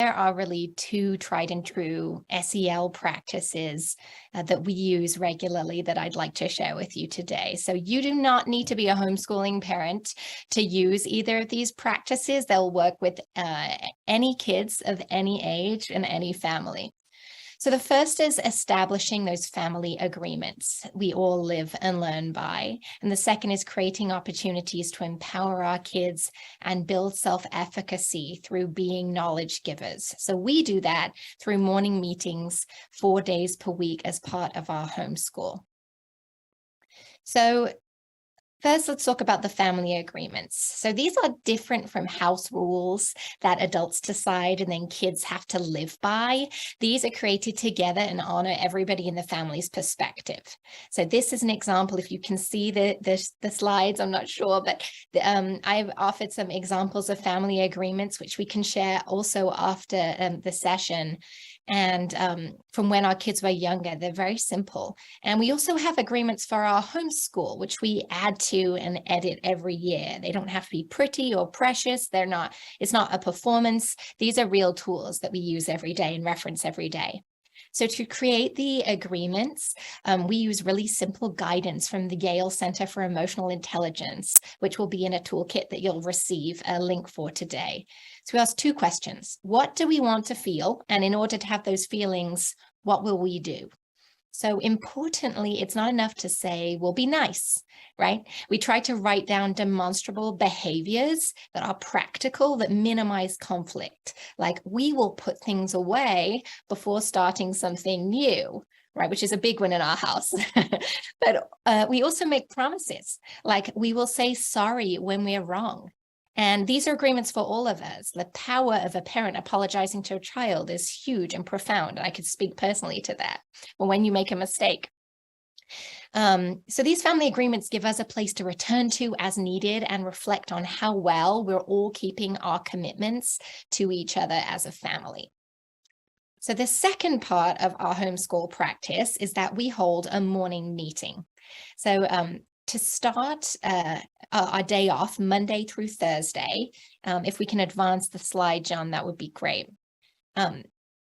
there are really two tried and true SEL practices that we use regularly that I'd like to share with you today. So you do not need to be a homeschooling parent to use either of these practices. They'll work with any kids of any age and any family. So the first is establishing those family agreements we all live and learn by. And the second is creating opportunities to empower our kids and build self-efficacy through being knowledge givers. So we do that through morning meetings 4 days per week as part of our homeschool. So first, let's talk about the family agreements. So these are different from house rules that adults decide and then kids have to live by. These are created together and honor everybody in the family's perspective. So this is an example. If you can see the slides, I'm not sure, but I've offered some examples of family agreements, which we can share also after the session. And from when our kids were younger, they're very simple. And we also have agreements for our homeschool, which we add to and edit every year. They don't have to be pretty or precious. It's not a performance. These are real tools that we use every day and reference every day. So to create the agreements, we use really simple guidance from the Yale Center for Emotional Intelligence, which will be in a toolkit that you'll receive a link for today. So we ask two questions. What do we want to feel? And in order to have those feelings, what will we do? So importantly, it's not enough to say, we'll be nice, right? We try to write down demonstrable behaviors that are practical, that minimize conflict. Like we will put things away before starting something new, right? Which is a big one in our house. But we also make promises, like we will say sorry when we're wrong. And these are agreements for all of us. The power of a parent apologizing to a child is huge and profound. And I could speak personally to that. Or when you make a mistake. So these family agreements give us a place to return to as needed and reflect on how well we're all keeping our commitments to each other as a family. So the second part of our homeschool practice is that we hold a morning meeting. So to start our day off, Monday through Thursday, if we can advance the slide, John, that would be great.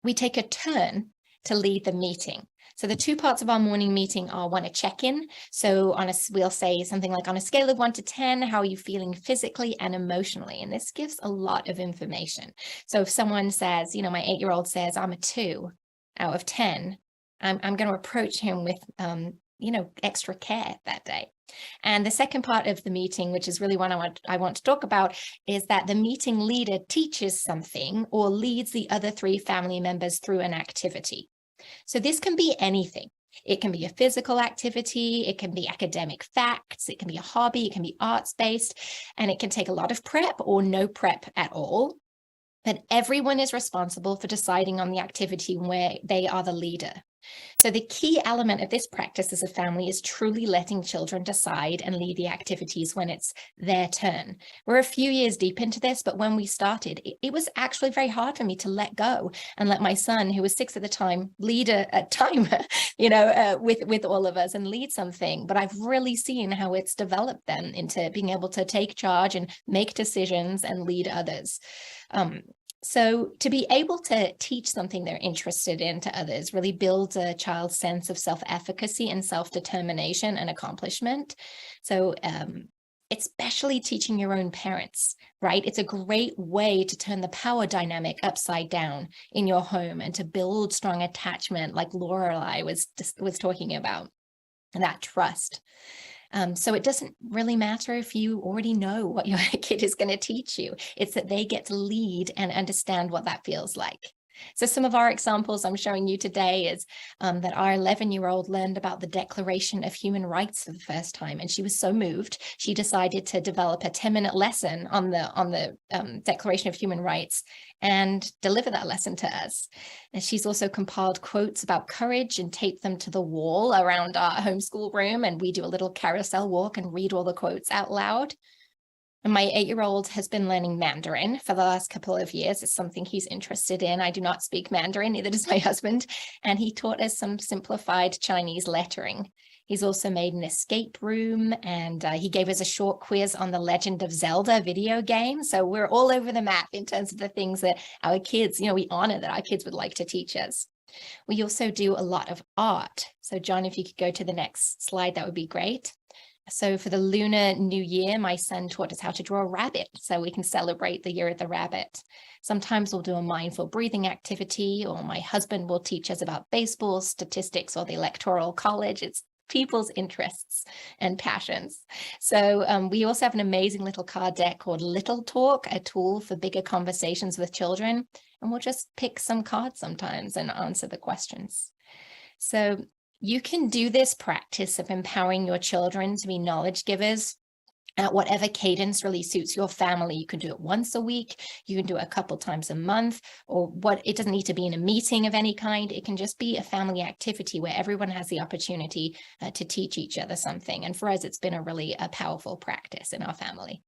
We take a turn to lead the meeting. So the two parts of our morning meeting are one, a check-in. So we'll say something like, on a scale of 1 to 10, how are you feeling physically and emotionally? And this gives a lot of information. So if someone says, my 8-year-old says, I'm a 2 out of 10, I'm going to approach him with, extra care that day. And the second part of the meeting, which is really what I want to talk about, is that the meeting leader teaches something or leads the other 3 family members through an activity. So this can be anything. It can be a physical activity, it can be academic facts, it can be a hobby, it can be arts-based, and it can take a lot of prep or no prep at all. But everyone is responsible for deciding on the activity where they are the leader. So the key element of this practice as a family is truly letting children decide and lead the activities when it's their turn. We're a few years deep into this, but when we started, it was actually very hard for me to let go and let my son, who was 6 at the time, lead a timer, with all of us and lead something. But I've really seen how it's developed them into being able to take charge and make decisions and lead others. So to be able to teach something they're interested in to others really builds a child's sense of self-efficacy and self-determination and accomplishment. So especially teaching your own parents, right? It's a great way to turn the power dynamic upside down in your home and to build strong attachment like Lorelei was talking about, and that trust. So it doesn't really matter if you already know what your kid is going to teach you. It's that they get to lead and understand what that feels like. So some of our examples I'm showing you today is that our 11-year-old learned about the Declaration of Human Rights for the first time, and she was so moved, she decided to develop a 10-minute lesson on the Declaration of Human Rights and deliver that lesson to us. And she's also compiled quotes about courage and taped them to the wall around our homeschool room, and we do a little carousel walk and read all the quotes out loud. My 8-year-old has been learning Mandarin for the last couple of years. It's something he's interested in. I do not speak Mandarin, neither does my husband. And he taught us some simplified Chinese lettering. He's also made an escape room, and he gave us a short quiz on the Legend of Zelda video game. So we're all over the map in terms of the things that our kids, we honor that our kids would like to teach us. We also do a lot of art. So John, if you could go to the next slide, that would be great. So for the Lunar New Year, my son taught us how to draw a rabbit so we can celebrate the Year of the Rabbit. Sometimes we'll do a mindful breathing activity, or my husband will teach us about baseball, statistics, or the Electoral College. It's people's interests and passions. So we also have an amazing little card deck called Little Talk, a tool for bigger conversations with children. And we'll just pick some cards sometimes and answer the questions. So you can do this practice of empowering your children to be knowledge givers at whatever cadence really suits your family. You can do it once a week, you can do it a couple times a month, or it doesn't need to be in a meeting of any kind. It can just be a family activity where everyone has the opportunity to teach each other something. And for us, it's been a really powerful practice in our family.